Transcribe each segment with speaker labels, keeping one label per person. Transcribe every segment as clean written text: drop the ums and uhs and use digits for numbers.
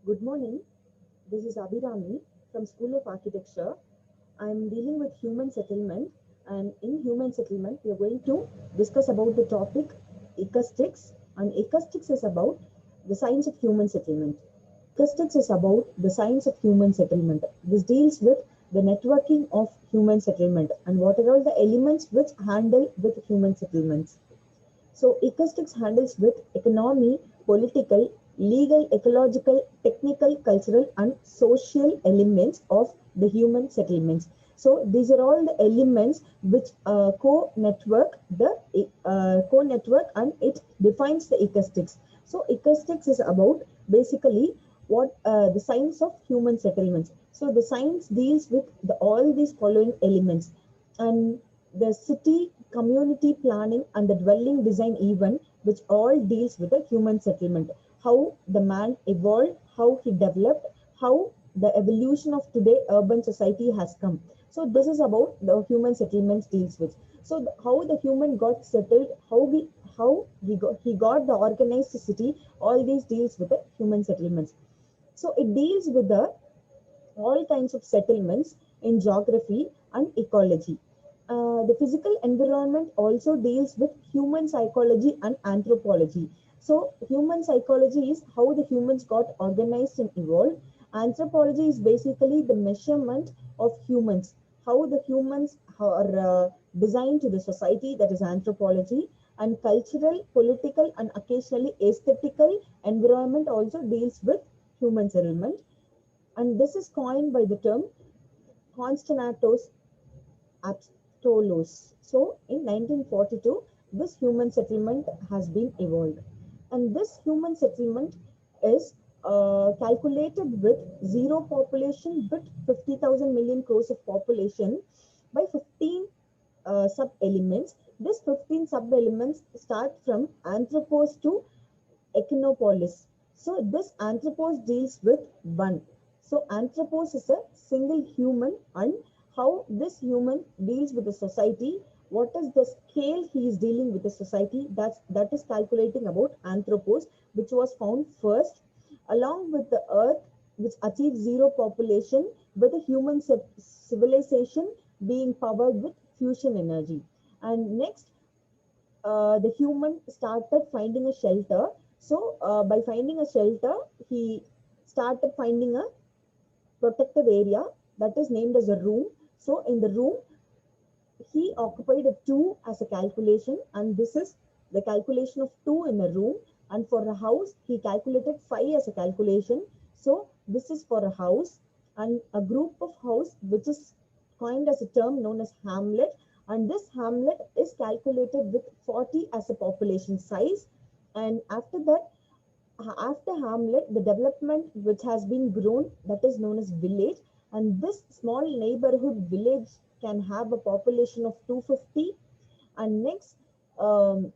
Speaker 1: Good morning. This is Abhirami from School of Architecture. I'm dealing with human settlement, and in human settlement, we are going to discuss about the topic acoustics. And acoustics is about the science of human settlement. Acoustics is about the science of human settlement. This deals with the networking of human settlement and what are all the elements which handle with human settlements. So acoustics handles with economy, political, legal, ecological, technical, cultural, and social elements of the human settlements. So these are all the elements which co-network and it defines the acoustics. So acoustics is about basically what the science of human settlements. So the science deals with all these following elements and the city community planning and the dwelling design even which all deals with the human settlement, how the man evolved, how he developed, how the evolution of today urban society has come. So this is about the human settlements deals with. So how the human got settled, how he got the organized city, all these deals with the human settlements. So it deals with the all kinds of settlements in geography and ecology. The physical environment also deals with human psychology and anthropology. So, human psychology is how the humans got organized and evolved. Anthropology is basically the measurement of humans, how the humans are designed to the society, that is anthropology. And cultural, political, and occasionally aesthetical environment also deals with human settlement, and this is coined by the term Constantino's Apstolos. So in 1942, this human settlement has been evolved. And this human settlement is calculated with zero population with 50,000 million crores of population by 15 sub-elements. These 15 sub-elements start from Anthropos to Echinopolis. So this Anthropos deals with one. So Anthropos is a single human and how this human deals with the society, what is the scale he is dealing with the society, that is calculating about Anthropos, which was found first, along with the earth, which achieves zero population, with the human civilization being powered with fusion energy. And next, the human started finding a shelter. So, by finding a shelter, he started finding a protective area that is named as a room. So, in the room, he occupied a 2 as a calculation, and this is the calculation of 2 in a room. And for a house, he calculated 5 as a calculation. So, this is for a house and a group of house, which is coined as a term known as hamlet, and this hamlet is calculated with 40 as a population size. And after that, after hamlet, the development which has been grown, that is known as village, and this small neighborhood village can have a population of 250. And next, um,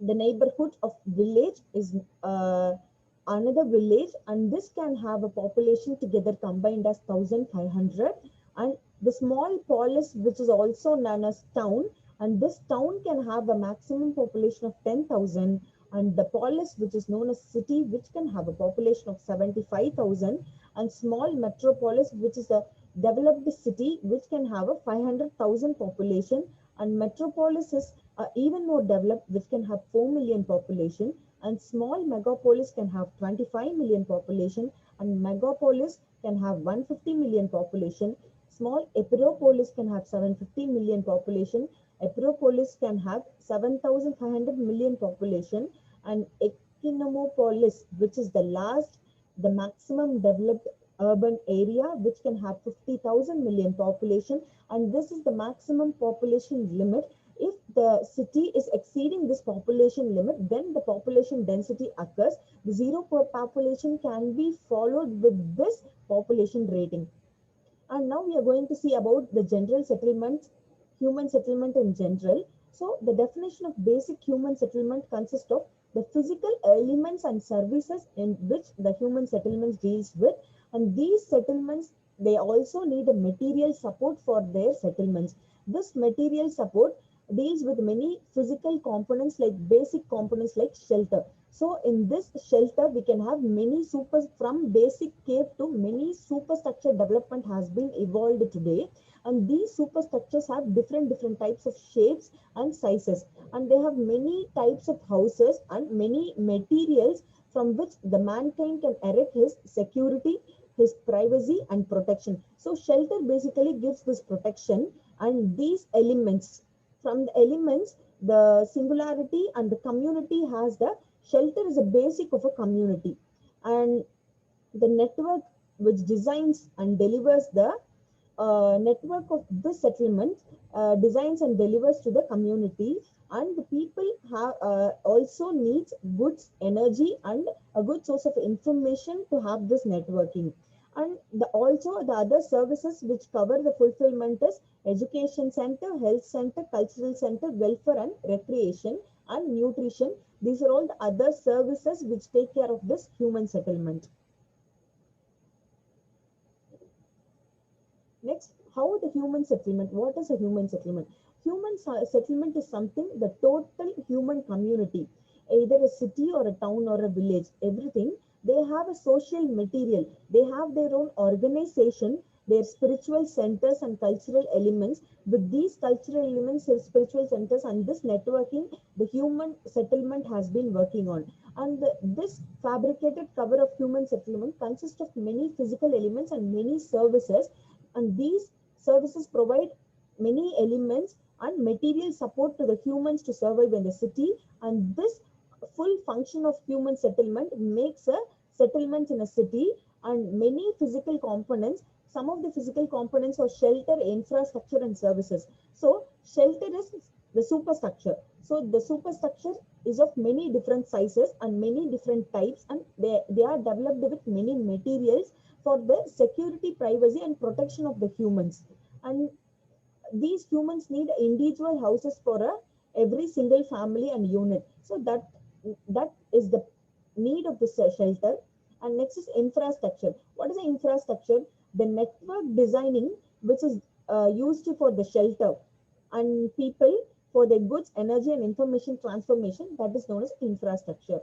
Speaker 1: the neighborhood of village is another village, and this can have a population together combined as 1500. And the small polis, which is also known as town, and this town can have a maximum population of 10,000. And the polis, which is known as city, which can have a population of 75,000. And small metropolis, which is a developed city, which can have a 500,000 population. And metropolis is even more developed, which can have 4 million population. And small megapolis can have 25 million population. And megapolis can have 150 million population. Small Epiropolis can have 750 million population. Epiropolis can have 7,500 million population. And Echinomopolis, which is the last, the maximum developed urban area, which can have 50,000 million population. And this is the maximum population limit. If the city is exceeding this population limit, then the population density occurs. The zero per population can be followed with this population rating. And now we are going to see about the general settlement, human settlement in general. So the definition of basic human settlement consists of the physical elements and services in which the human settlements deals with. And these settlements, they also need a material support for their settlements. This material support deals with many physical components like basic components like shelter. So in this shelter, we can have many from basic cave to many superstructure development has been evolved today. And these superstructures have different types of shapes and sizes. And they have many types of houses and many materials from which the mankind can erect his security, his privacy and protection. So shelter basically gives this protection. And these elements, from the elements, the singularity and the community has the shelter is a basic of a community. And the network which designs and delivers the network of this settlement designs and delivers to the community. And the people have also needs goods, energy and a good source of information to have this networking. And also the other services which cover the fulfillment is education center, health center, cultural center, welfare and recreation and nutrition. These are all the other services which take care of this human settlement. Next, how the human settlement? What is a human settlement? Settlement is something, the total human community, either a city or a town or a village, everything. They have a social material. They have their own organization, their spiritual centers and cultural elements. With these cultural elements, their spiritual centers and this networking, the human settlement has been working on. And this fabricated cover of human settlement consists of many physical elements and many services, and these services provide many elements and material support to the humans to survive in the city. And this full function of human settlement makes a settlement in a city. And many physical components, some of the physical components are shelter, infrastructure and services. So shelter is the superstructure. So the superstructure is of many different sizes and many different types, and they are developed with many materials for the security, privacy and protection of the humans. And these humans need individual houses for every single family and unit. So that is the need of the shelter. And next is infrastructure. What is the infrastructure? The network designing which is used for the shelter and people for their goods, energy and information transformation, that is known as infrastructure.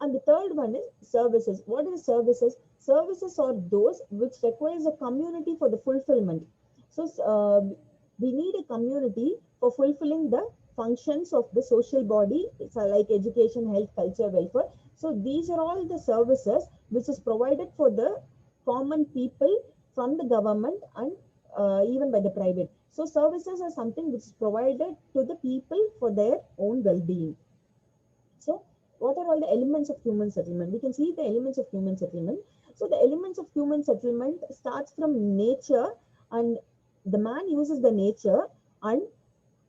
Speaker 1: And the third one is services. What are the services? Services are those which requires a community for the fulfillment. So we need a community for fulfilling the functions of the social body. It's like education, health, culture, welfare. So these are all the services which is provided for the common people from the government and even by the private. So services are something which is provided to the people for their own well-being. So what are all the elements of human settlement? We can see the elements of human settlement. So the elements of human settlement starts from nature, and the man uses the nature, and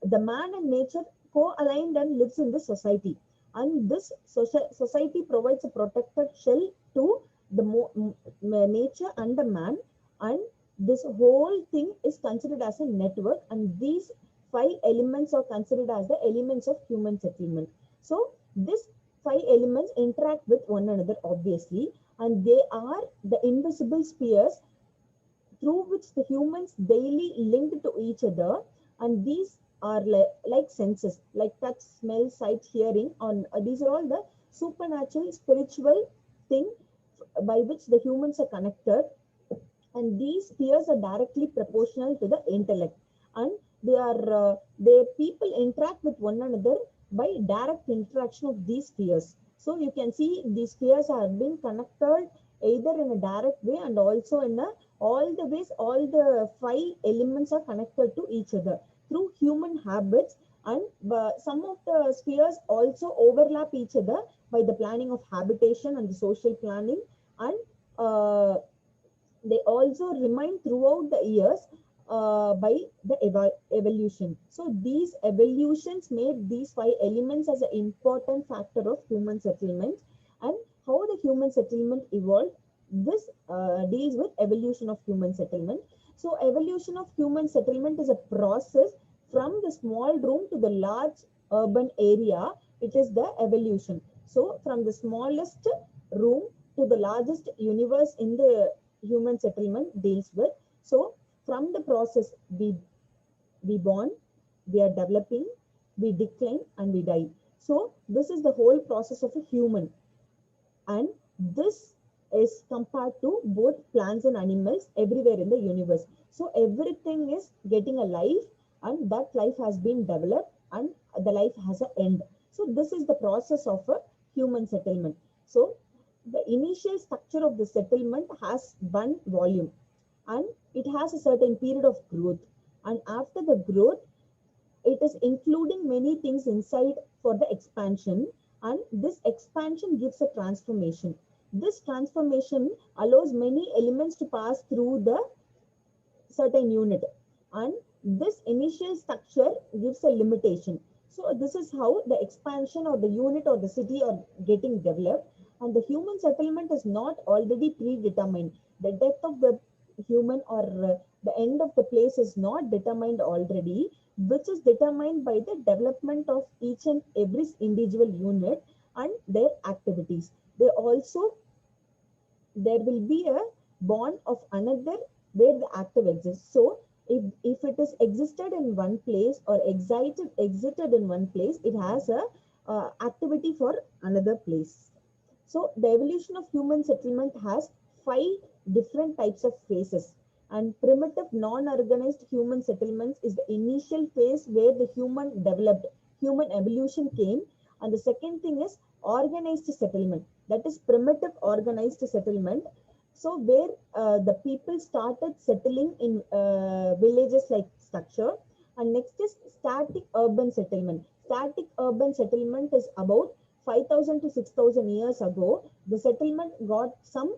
Speaker 1: the man and nature co-aligned and lives in the society. And this society provides a protected shell to the nature and the man. And this whole thing is considered as a network, and these five elements are considered as the elements of human settlement. So these five elements interact with one another obviously, and they are the invisible spheres through which the humans daily linked to each other. And these are like senses like touch, smell, sight, hearing. On these are all the supernatural spiritual thing by which the humans are connected. And these spheres are directly proportional to the intellect, and they people interact with one another by direct interaction of these spheres. So you can see these spheres are being connected either in a direct way and also in a all the ways. All the five elements are connected to each other through human habits. And some of the spheres also overlap each other by the planning of habitation and the social planning. And they also remain throughout the years by the evolution. So these evolutions made these five elements as an important factor of human settlement. And how the human settlement evolved, this deals with evolution of human settlement. So evolution of human settlement is a process from the small room to the large urban area. It is the evolution. So from the smallest room to the largest universe in the human settlement deals with. So from the process, we born, we are developing, we decline, and we die. So this is the whole process of a human, and this is compared to both plants and animals everywhere in the universe. So everything is getting a life, and that life has been developed, and the life has an end. So this is the process of a human settlement. So the initial structure of the settlement has one volume, and it has a certain period of growth, and after the growth it is including many things inside for the expansion, and this expansion gives a transformation. This transformation allows many elements to pass through the certain unit, and this initial structure gives a limitation. So this is how the expansion or the unit or the city are getting developed, and the human settlement is not already predetermined. The depth of the human or the end of the place is not determined already, which is determined by the development of each and every individual unit and their activities. They also, there will be a bond of another where the active exists. So if it is existed in one place or exited in one place, it has a activity for another place. So the evolution of human settlement has five different types of phases. And primitive non-organized human settlements is the initial phase where the human developed, human evolution came. And the second thing is organized settlement. That is primitive organized settlement. So where the people started settling in villages like structure. And next is static urban settlement. Static urban settlement is about 5,000 to 6,000 years ago. The settlement got some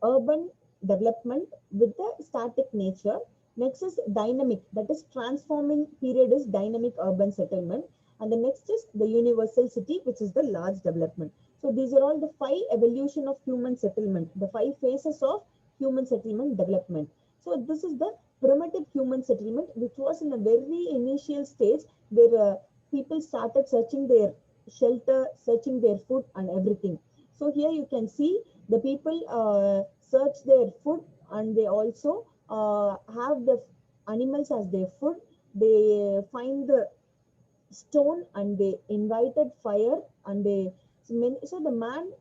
Speaker 1: urban development with the static nature. Next is dynamic, that is transforming period is dynamic urban settlement. And the next is the universal city, which is the large development. So these are all the five evolution of human settlement, the five phases of human settlement development. So this is the primitive human settlement, which was in a very initial stage where people started searching their shelter, searching their food and everything. So here you can see the people search their food, and they also have the animals as their food. They find the stone and they invited fire, and they, so the man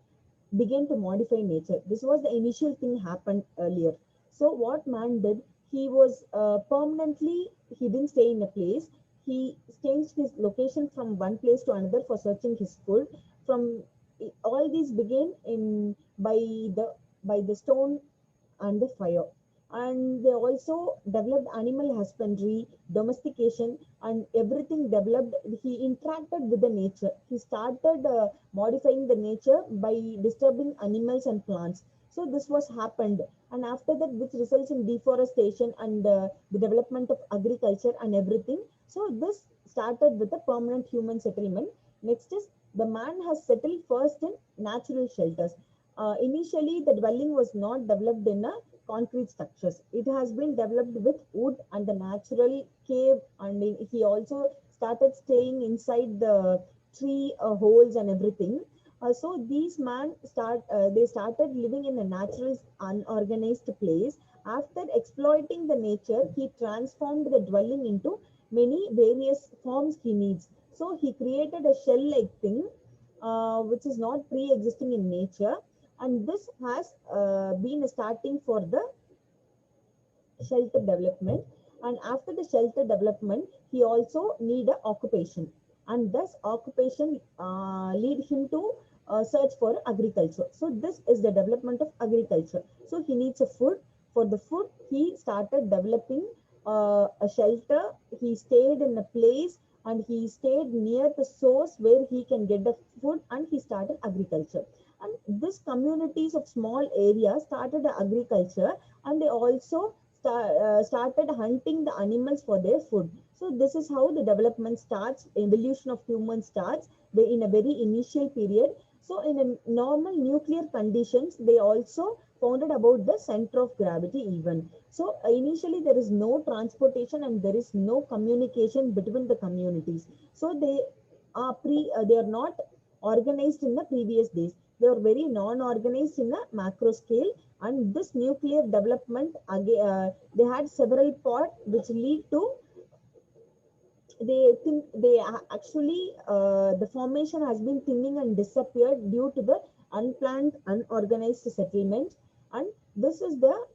Speaker 1: began to modify nature. This was the initial thing happened earlier. So what man did, he was permanently, he didn't stay in a place. He changed his location from one place to another for searching his food. From all these began in the by the stone and the fire. And they also developed animal husbandry, domestication, and everything developed. He interacted with the nature. He started modifying the nature by disturbing animals and plants. So this was happened, and after that, which results in deforestation and the development of agriculture and everything. So this started with a permanent human settlement. Next is the man has settled first in natural shelters. Initially, the dwelling was not developed in a concrete structures. It has been developed with wood and the natural cave, and he also started staying inside the tree holes and everything. So these man they started living in a natural unorganized place. After exploiting the nature, he transformed the dwelling into many various forms he needs. So he created a shell-like thing, which is not pre-existing in nature, and this has been starting for the shelter development. And after the shelter development, he also need a occupation, and this occupation lead him to search for agriculture. So this is the development of agriculture. So he needs a food. For the food, he started developing a shelter. He stayed in a place, and he stayed near the source where he can get the food, and he started agriculture. And this communities of small areas started agriculture, and they also started hunting the animals for their food. So this is how the development starts, evolution of human starts in a very initial period. So in a normal nuclear conditions, they also founded about the center of gravity even. So initially there is no transportation and there is no communication between the communities. So they are not organized in the previous days. They are very non-organized in a macro scale, and this nuclear development again, they had several parts which actually the formation has been thinning and disappeared due to the unplanned unorganized settlement, and this is the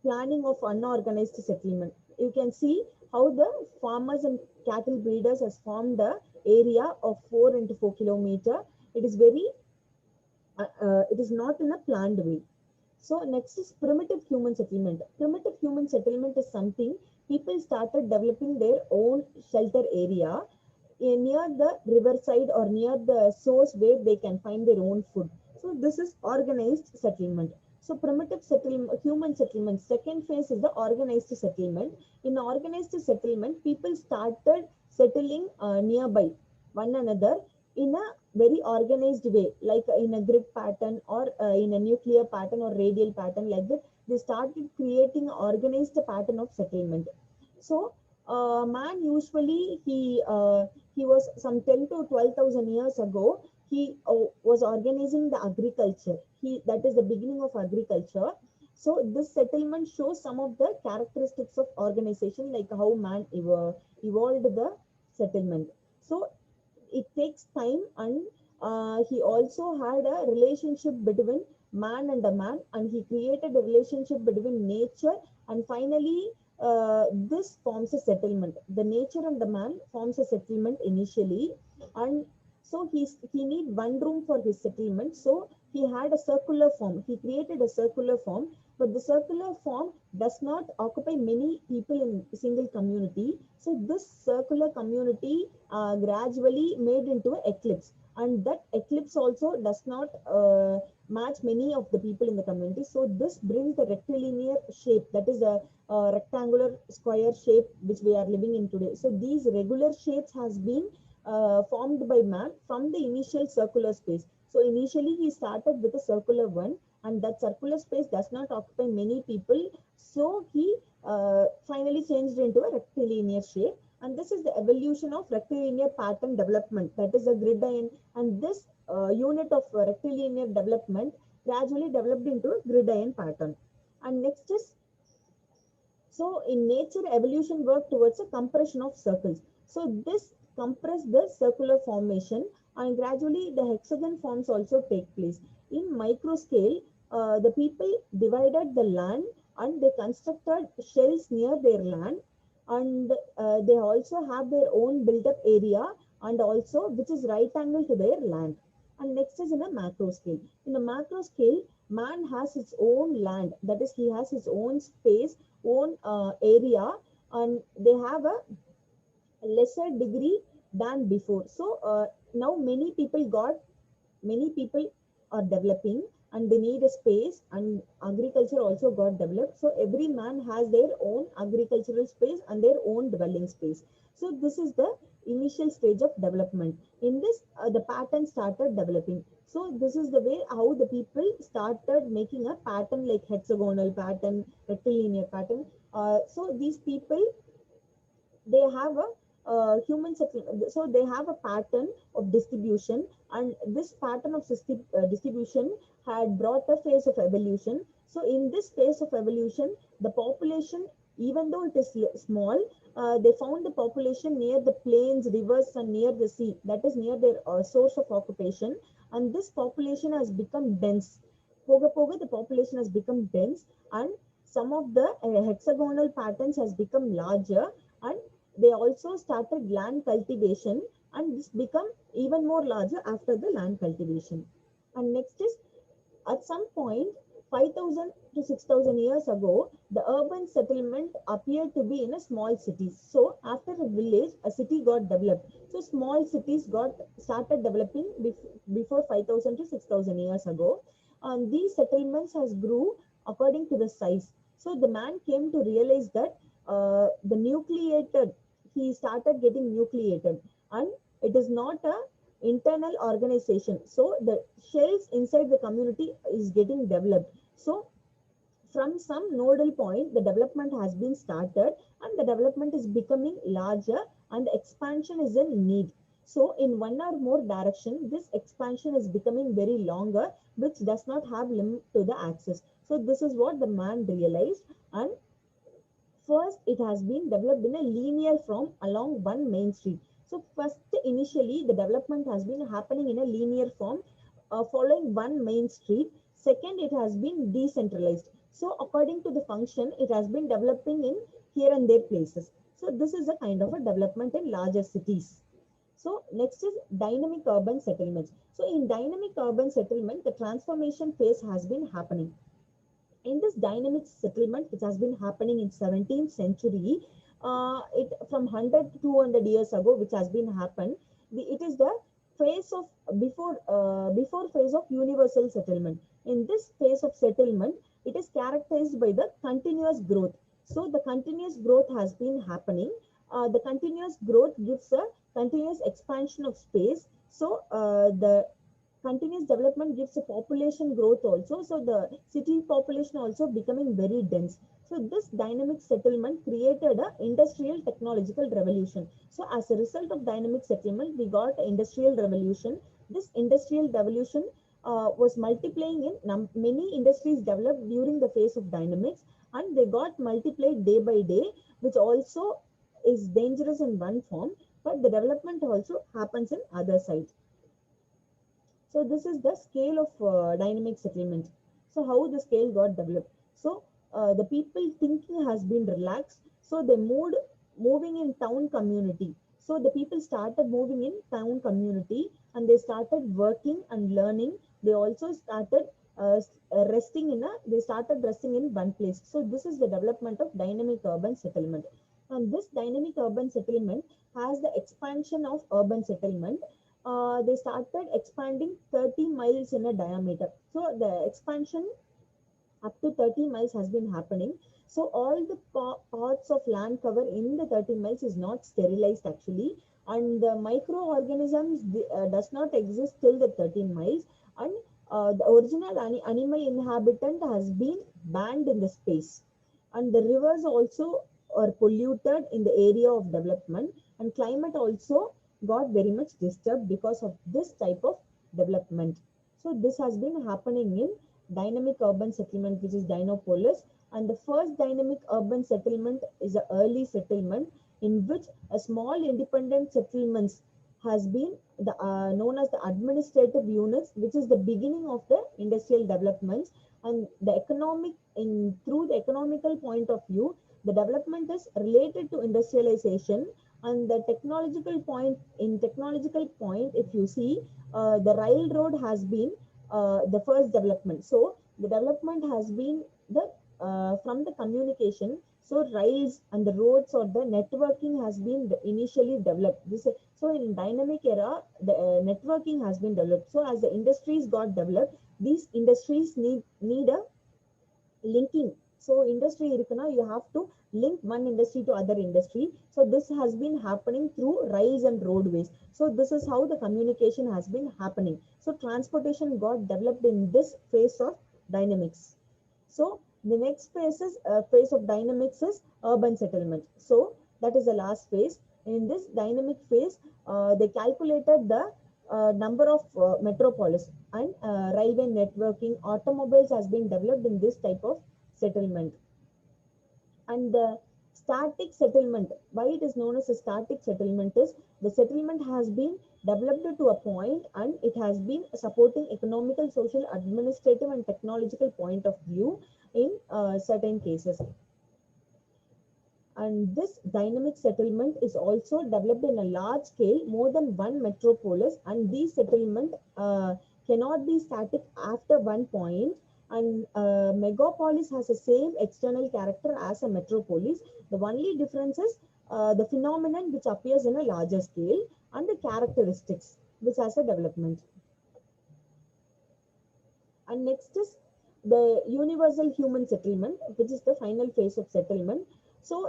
Speaker 1: planning of unorganized settlement. You can see how the farmers and cattle breeders has formed the area of 4 into 4 kilometer. It is very it is not in a planned way. So next is primitive human settlement. Primitive human settlement is something people started developing their own shelter area near the riverside or near the source where they can find their own food. So this is organized settlement. So primitive settlement, human settlement. Second phase is the organized settlement. In organized settlement, people started settling nearby one another in a very organized way, like in a grid pattern or in a nuclear pattern or radial pattern, like that. They started creating organized pattern of settlement. So man usually he was some 10 to 12,000 years ago. He was organizing the agriculture. That is the beginning of agriculture. So this settlement shows some of the characteristics of organization, like how man evolved the settlement. So it takes time, and he also had a relationship between man and a man, and he created a relationship between nature, and finally this forms a settlement. The nature and the man forms a settlement initially, and so he need one room for his settlement. So he had a circular form. He created a circular form, but the circular form does not occupy many people in a single community. So this circular community gradually made into an eclipse, and that eclipse also does not match many of the people in the community. So this brings the rectilinear shape, that is a rectangular square shape which we are living in today. So these regular shapes has been formed by man from the initial circular space. So initially he started with a circular one, and that circular space does not occupy many people. So he finally changed into a rectilinear shape, and this is the evolution of rectilinear pattern development, that is a gridiron. And this unit of rectilinear development gradually developed into a gridiron pattern. And next is, so in nature, evolution worked towards a compression of circles. So this compressed the circular formation, and gradually the hexagon forms also take place. In micro scale, the people divided the land, and they constructed shells near their land, and they also have their own built up area, and also which is right angle to their land. And next is in a macro scale. In a macro scale, man has his own land, that is he has his own space, own area, and they have a lesser degree than before. So now many people are developing, and they need a space, and agriculture also got developed. So every man has their own agricultural space and their own dwelling space. So this is the initial stage of development. In this the pattern started developing. So this is the way how the people started making a pattern, like hexagonal pattern, rectilinear pattern. So these people, they have a human settlement. So they have a pattern of distribution, and this pattern of distribution had brought a phase of evolution. So in this phase of evolution, the population, even though it is small, they found the population near the plains, rivers, and near the sea, that is near their source of occupation. And this population has become dense. Poga poga, the population has become dense, and some of the hexagonal patterns has become larger, and they also started land cultivation, and this become even more larger after the land cultivation. And next is, at some point 5,000 to 6,000 years ago, the urban settlement appeared to be in a small cities. So after a village, a city got developed. So small cities got started developing before 5,000 to 6,000 years ago. And these settlements has grew according to the size. So the man came to realize that the nucleated, he started getting nucleated, and it is not a internal organization. So the shells inside the community is getting developed. So from some nodal point, the development has been started, and the development is becoming larger, and the expansion is in need. So in one or more direction, this expansion is becoming very longer, which does not have limit to the access. So this is what the man realized. And First, it has been developed in a linear form along one main street. So first, initially, the development has been happening in a linear form following one main street. Second, it has been decentralized. So according to the function, it has been developing in here and there places. So this is a kind of a development in larger cities. So next is dynamic urban settlements. So in dynamic urban settlement, the transformation phase has been happening. In this dynamic settlement, which has been happening in 17th century, it from 100 to 200 years ago, which has been happened, it is the phase of before phase of universal settlement. In this phase of settlement, it is characterized by the continuous growth. So the continuous growth has been happening. The continuous growth gives a continuous expansion of space. So the continuous development gives a population growth also. So the city population also becoming very dense. So this dynamic settlement created a industrial technological revolution. So as a result of dynamic settlement, we got industrial revolution. This industrial revolution was multiplying in many industries developed during the phase of dynamics, and they got multiplied day by day, which also is dangerous in one form, but the development also happens in other side. So this is the scale of dynamic settlement. So how the scale got developed. So the people thinking has been relaxed. So they moving in town community. So the people started moving in town community, and they started working and learning. They also started they started resting in one place. So this is the development of dynamic urban settlement. And this dynamic urban settlement has the expansion of urban settlement. They started expanding 30 miles in a diameter. So the expansion up to 30 miles has been happening. So all the parts of land cover in the 30 miles is not sterilized actually, and the microorganisms does not exist till the 13 miles, and the original animal inhabitant has been banned in the space, and the rivers also are polluted in the area of development, and climate also got very much disturbed because of this type of development. So this has been happening in dynamic urban settlement, which is Dinopolis. And the first dynamic urban settlement is an early settlement in which a small independent settlements has been known as the administrative units, which is the beginning of the industrial developments. And the economic in through the economical point of view, the development is related to industrialization. And the technological point, if you see, the railroad has been the first development. So the development has been the from the communication. So rails and the roads or the networking has been initially developed. So in dynamic era, the networking has been developed. So as the industries got developed, these industries need a linking. So industry irukuna, you have to link one industry to other industry. So this has been happening through rails and roadways. So this is how the communication has been happening. So transportation got developed in this phase of dynamics. So the next phase is phase of dynamics is urban settlement. So that is the last phase. In this dynamic phase, they calculated the number of metropolis, and railway networking, automobiles has been developed in this type of settlement. And the static settlement, why it is known as a static settlement is the settlement has been developed to a point, and it has been supporting economical, social, administrative, and technological point of view in certain cases. And this dynamic settlement is also developed in a large scale, more than one metropolis, and these settlement cannot be static after one point. And megapolis has the same external character as a metropolis. The only difference is the phenomenon which appears in a larger scale, and the characteristics which has a development. And next is the universal human settlement, which is the final phase of settlement. So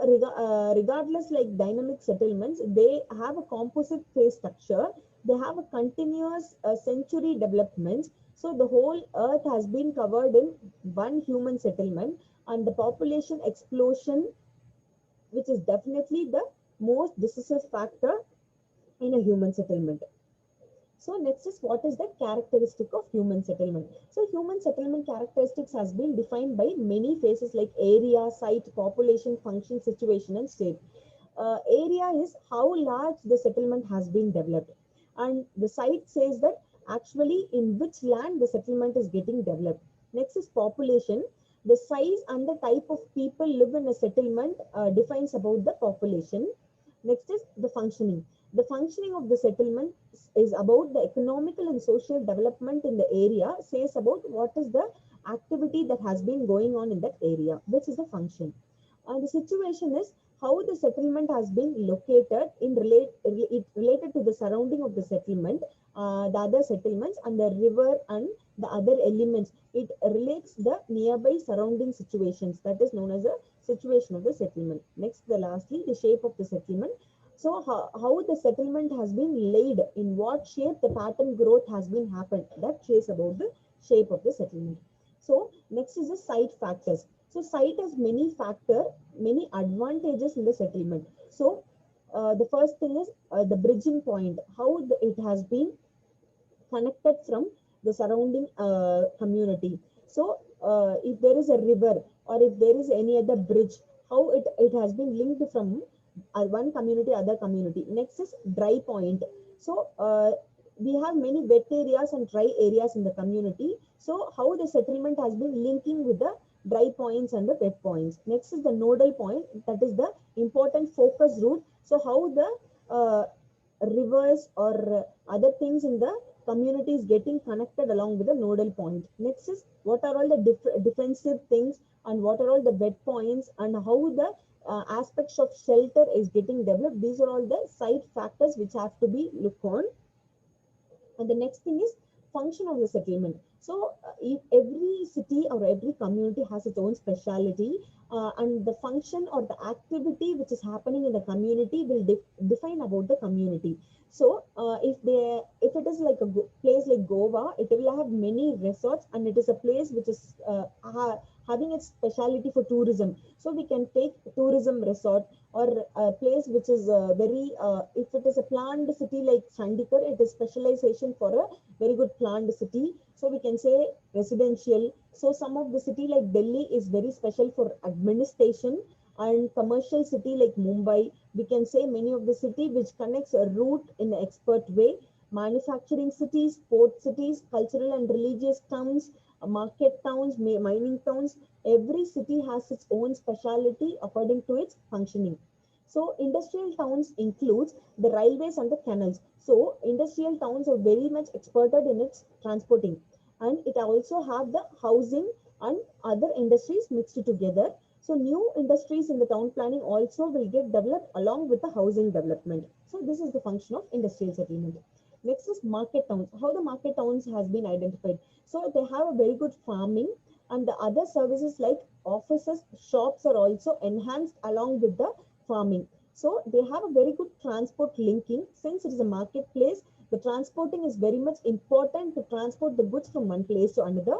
Speaker 1: regardless, like dynamic settlements, they have a composite phase structure. They have a continuous century development. So the whole earth has been covered in one human settlement, and the population explosion, which is definitely the most decisive factor in a human settlement. So next is what is the characteristic of human settlement. So human settlement characteristics has been defined by many phases like area, site, population, function, situation, and state. Area is how large the settlement has been developed, and the site says that actually in which land the settlement is getting developed. Next is population. The size and the type of people live in a settlement defines about the population. Next is the functioning. The functioning of the settlement is about the economical and social development in the area, says about what is the activity that has been going on in that area, which is the function. And the situation is how the settlement has been located it related to the surrounding of the settlement, the other settlements and the river and the other elements. It relates the nearby surrounding situations, that is known as a situation of the settlement. Next, the lastly, the shape of the settlement. So how the settlement has been laid, in what shape the pattern growth has been happened, that says about the shape of the settlement. So next is the site factors. So site has many factor, many advantages in the settlement. So the first thing is the bridging point, how it has been connected from the surrounding community. So if there is a river or if there is any other bridge, how it has been linked from one community other community. Next is dry point. So we have many wet areas and dry areas in the community. So how the settlement has been linking with the dry points and the wet points. Next is the nodal point, that is the important focus route. So how the rivers or other things in the community is getting connected along with the nodal point. Next is what are all the defensive things and what are all the wet points and how the aspects of shelter is getting developed. These are all the site factors which have to be looked on. And the next thing is function of the settlement. So if every city or every community has its own speciality, and the function or the activity which is happening in the community will define about the community. So if it is like a place like Goa, it will have many resorts and it is a place which is having its speciality for tourism. So we can take tourism resort, or a place which is very if it is a planned city like Chandigarh, it is specialization for a very good planned city. So we can say residential. So some of the city like Delhi is very special for administration, and commercial city like Mumbai, we can say many of the city which connects a route in an expert way. Manufacturing cities, port cities, cultural and religious towns, market towns, mining towns. Every city has its own speciality according to its functioning. So industrial towns includes the railways and the canals. So industrial towns are very much experted in its transporting, and it also have the housing and other industries mixed together. So new industries in the town planning also will get developed along with the housing development. So this is the function of industrial settlement. Next is market towns. How the market towns has been identified. So they have a very good farming, and the other services like offices, shops are also enhanced along with the farming. So they have a very good transport linking. Since it is a marketplace, the transporting is very much important to transport the goods from one place to another.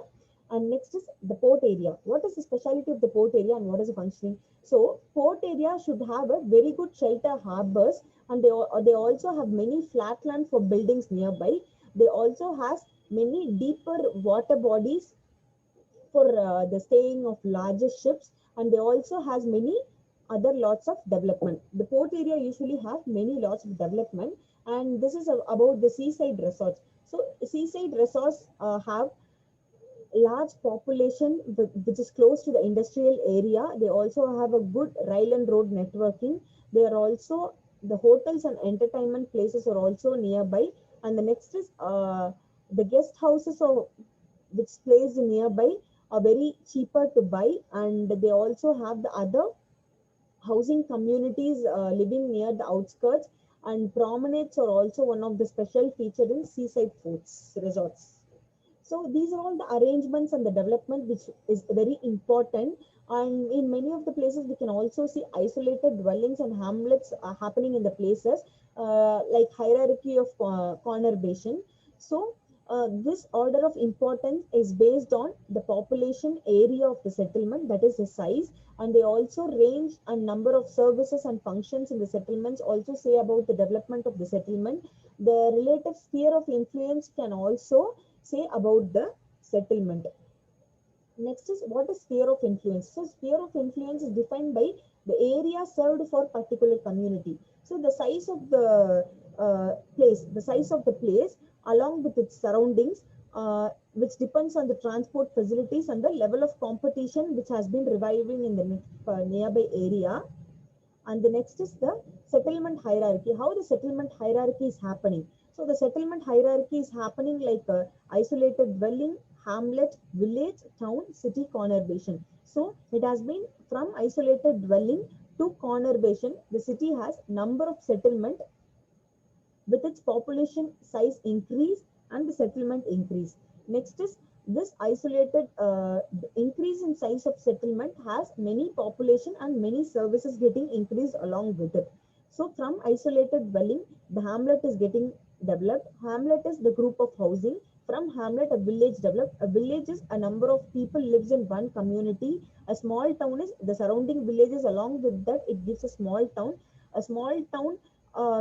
Speaker 1: And next is the port area. What is the specialty of the port area and what is the functioning? So port area should have a very good shelter harbors, and they also have many flat land for buildings nearby. They also has many deeper water bodies for the staying of larger ships, and they also has many other lots of development. The port area usually have many lots of development, and this is about the seaside resorts. So seaside resorts have large population which is close to the industrial area. They also have a good rail and road networking. They are also the hotels and entertainment places are also nearby. And the next is the guest houses or which placed nearby are very cheaper to buy, and they also have the other housing communities living near the outskirts, and promenades are also one of the special feature in seaside forts resorts. So these are all the arrangements and the development which is very important. And in many of the places, we can also see isolated dwellings and hamlets happening in the places, like hierarchy of conurbation. So This order of importance is based on the population area of the settlement, that is the size, and they also range a number of services and functions in the settlements, also say about the development of the settlement. The relative sphere of influence can also say about the settlement. Next is, what is sphere of influence? So sphere of influence is defined by the area served for particular community. So the size of the the size of the place along with its surroundings, which depends on the transport facilities and the level of competition which has been reviving in the nearby area. And the next is the settlement hierarchy. How the settlement hierarchy is happening? So the settlement hierarchy is happening like a isolated dwelling, hamlet, village, town, city, conurbation. So it has been from isolated dwelling to conurbation. The city has number of settlement with its population size increase and the settlement increase. Next is, this isolated increase in size of settlement has many population and many services getting increased along with it. So from isolated dwelling, the hamlet is getting developed. Hamlet is the group of housing. From hamlet, a village developed. A village is a number of people lives in one community. A small town is the surrounding villages. Along with that, it gives a small town. A small town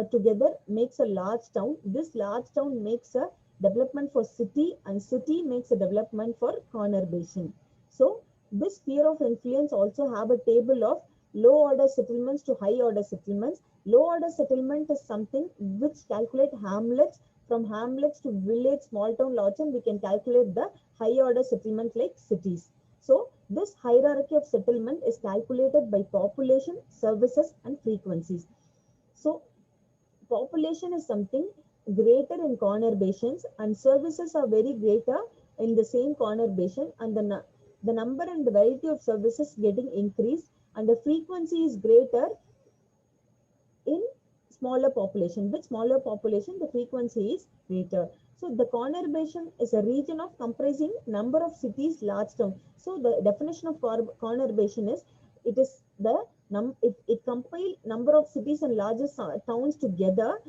Speaker 1: together makes a large town. This large town makes a development for city, and city makes a development for conurbation. So this sphere of influence also have a table of low order settlements to high order settlements. Low order settlement is something which calculate hamlets. From hamlets to village, small town, large town, we can calculate the high order settlement like cities. So this hierarchy of settlement is calculated by population, services, and frequencies. So population is something greater in conurbations, and services are very greater in the same conurbation, and the number and the variety of services getting increased, and the frequency is greater in smaller population. With smaller population, the frequency is greater. So the conurbation is a region of comprising number of cities, large town. So the definition of conurbation is, it is the it compile number of cities and largest towns together,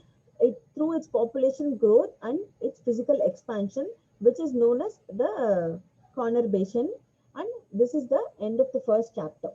Speaker 1: it through its population growth and its physical expansion, which is known as the conurbation. And this is the end of the first chapter.